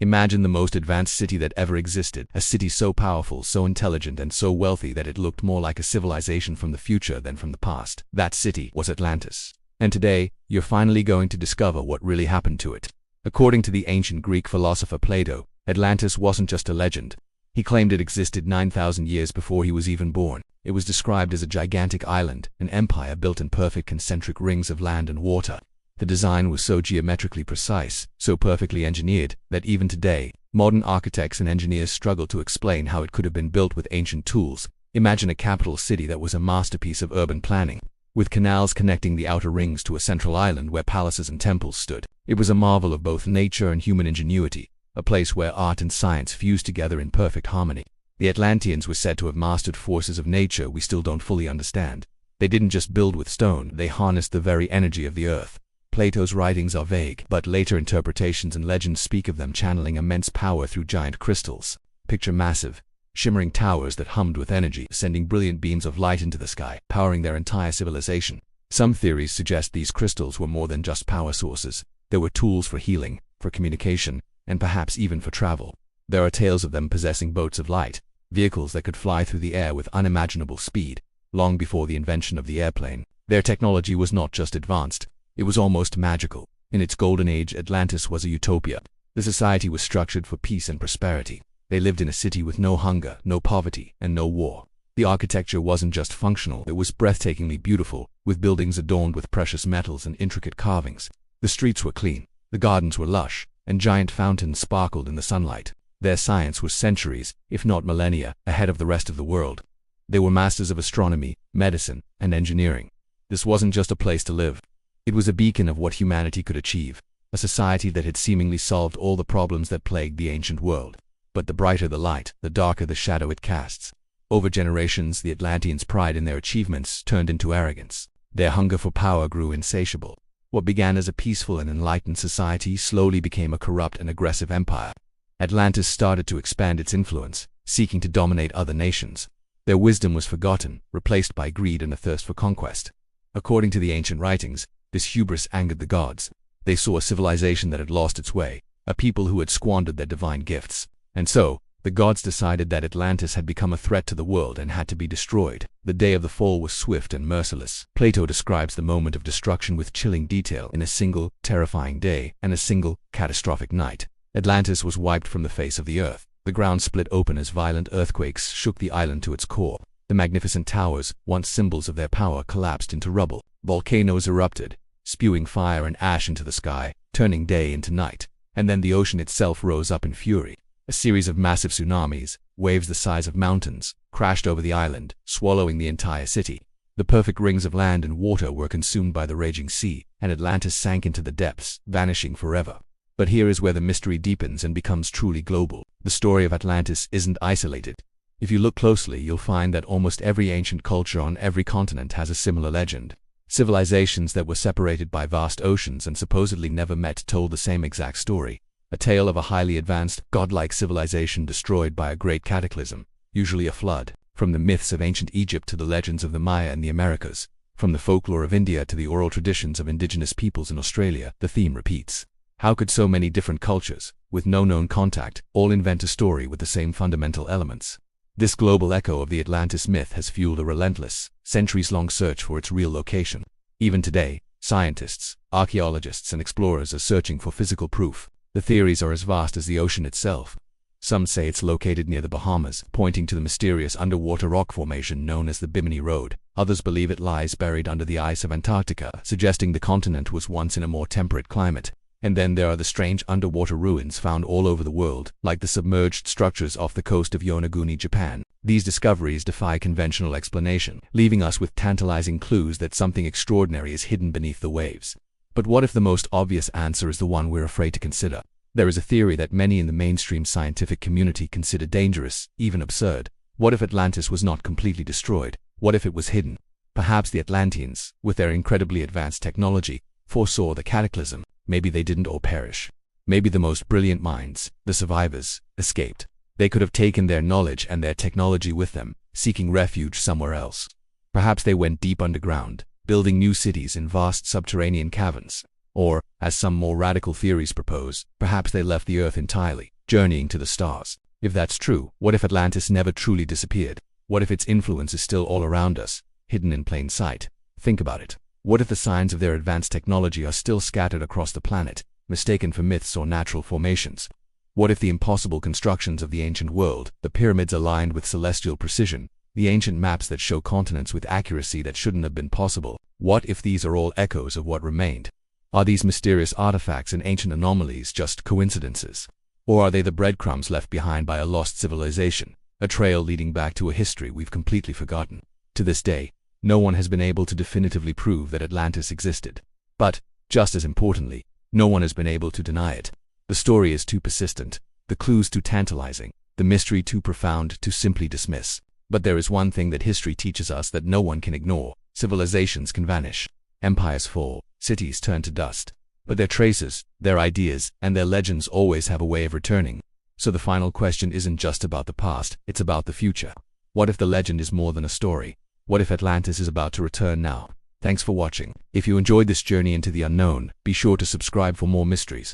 Imagine the most advanced city that ever existed, a city so powerful, so intelligent, and so wealthy that it looked more like a civilization from the future than from the past. That city was Atlantis. And today, you're finally going to discover what really happened to it. According to the ancient Greek philosopher Plato, Atlantis wasn't just a legend. He claimed it existed 9,000 years before he was even born. It was described as a gigantic island, an empire built in perfect concentric rings of land and water. The design was so geometrically precise, so perfectly engineered, that even today, modern architects and engineers struggle to explain how it could have been built with ancient tools. Imagine a capital city that was a masterpiece of urban planning, with canals connecting the outer rings to a central island where palaces and temples stood. It was a marvel of both nature and human ingenuity, a place where art and science fused together in perfect harmony. The Atlanteans were said to have mastered forces of nature we still don't fully understand. They didn't just build with stone, they harnessed the very energy of the earth. Plato's writings are vague, but later interpretations and legends speak of them channeling immense power through giant crystals. Picture massive, shimmering towers that hummed with energy, sending brilliant beams of light into the sky, powering their entire civilization. Some theories suggest these crystals were more than just power sources. They were tools for healing, for communication, and perhaps even for travel. There are tales of them possessing boats of light, vehicles that could fly through the air with unimaginable speed, long before the invention of the airplane. Their technology was not just advanced, it was almost magical. In its golden age, Atlantis was a utopia. The society was structured for peace and prosperity. They lived in a city with no hunger, no poverty, and no war. The architecture wasn't just functional, it was breathtakingly beautiful, with buildings adorned with precious metals and intricate carvings. The streets were clean, the gardens were lush, and giant fountains sparkled in the sunlight. Their science was centuries, if not millennia, ahead of the rest of the world. They were masters of astronomy, medicine, and engineering. This wasn't just a place to live. It was a beacon of what humanity could achieve, a society that had seemingly solved all the problems that plagued the ancient world. But the brighter the light, the darker the shadow it casts. Over generations, the Atlanteans' pride in their achievements turned into arrogance. Their hunger for power grew insatiable. What began as a peaceful and enlightened society slowly became a corrupt and aggressive empire. Atlantis started to expand its influence, seeking to dominate other nations. Their wisdom was forgotten, replaced by greed and a thirst for conquest. According to the ancient writings, this hubris angered the gods. They saw a civilization that had lost its way, a people who had squandered their divine gifts. And so, the gods decided that Atlantis had become a threat to the world and had to be destroyed. The day of the fall was swift and merciless. Plato describes the moment of destruction with chilling detail in a single, terrifying day and a single, catastrophic night. Atlantis was wiped from the face of the earth. The ground split open as violent earthquakes shook the island to its core. The magnificent towers, once symbols of their power, collapsed into rubble. Volcanoes erupted, spewing fire and ash into the sky, turning day into night. And then the ocean itself rose up in fury. A series of massive tsunamis, waves the size of mountains, crashed over the island, swallowing the entire city. The perfect rings of land and water were consumed by the raging sea, and Atlantis sank into the depths, vanishing forever. But here is where the mystery deepens and becomes truly global. The story of Atlantis isn't isolated. If you look closely, you'll find that almost every ancient culture on every continent has a similar legend. Civilizations that were separated by vast oceans and supposedly never met told the same exact story. A tale of a highly advanced, godlike civilization destroyed by a great cataclysm, usually a flood. From the myths of ancient Egypt to the legends of the Maya and the Americas, from the folklore of India to the oral traditions of indigenous peoples in Australia, the theme repeats. How could so many different cultures, with no known contact, all invent a story with the same fundamental elements? This global echo of the Atlantis myth has fueled a relentless, centuries-long search for its real location. Even today, scientists, archaeologists, and explorers are searching for physical proof. The theories are as vast as the ocean itself. Some say it's located near the Bahamas, pointing to the mysterious underwater rock formation known as the Bimini Road. Others believe it lies buried under the ice of Antarctica, suggesting the continent was once in a more temperate climate. And then there are the strange underwater ruins found all over the world, like the submerged structures off the coast of Yonaguni, Japan. These discoveries defy conventional explanation, leaving us with tantalizing clues that something extraordinary is hidden beneath the waves. But what if the most obvious answer is the one we're afraid to consider? There is a theory that many in the mainstream scientific community consider dangerous, even absurd. What if Atlantis was not completely destroyed? What if it was hidden? Perhaps the Atlanteans, with their incredibly advanced technology, foresaw the cataclysm. Maybe they didn't all perish. Maybe the most brilliant minds, the survivors, escaped. They could have taken their knowledge and their technology with them, seeking refuge somewhere else. Perhaps they went deep underground, building new cities in vast subterranean caverns. Or, as some more radical theories propose, perhaps they left the Earth entirely, journeying to the stars. If that's true, what if Atlantis never truly disappeared? What if its influence is still all around us, hidden in plain sight? Think about it. What if the signs of their advanced technology are still scattered across the planet, mistaken for myths or natural formations? What if the impossible constructions of the ancient world, the pyramids aligned with celestial precision, the ancient maps that show continents with accuracy that shouldn't have been possible, what if these are all echoes of what remained? Are these mysterious artifacts and ancient anomalies just coincidences? Or are they the breadcrumbs left behind by a lost civilization, a trail leading back to a history we've completely forgotten? To this day, no one has been able to definitively prove that Atlantis existed. But, just as importantly, no one has been able to deny it. The story is too persistent, the clues too tantalizing, the mystery too profound to simply dismiss. But there is one thing that history teaches us that no one can ignore: civilizations can vanish, empires fall, cities turn to dust. But their traces, their ideas, and their legends always have a way of returning. So the final question isn't just about the past, it's about the future. What if the legend is more than a story? What if Atlantis is about to return now? Thanks for watching. If you enjoyed this journey into the unknown, be sure to subscribe for more mysteries.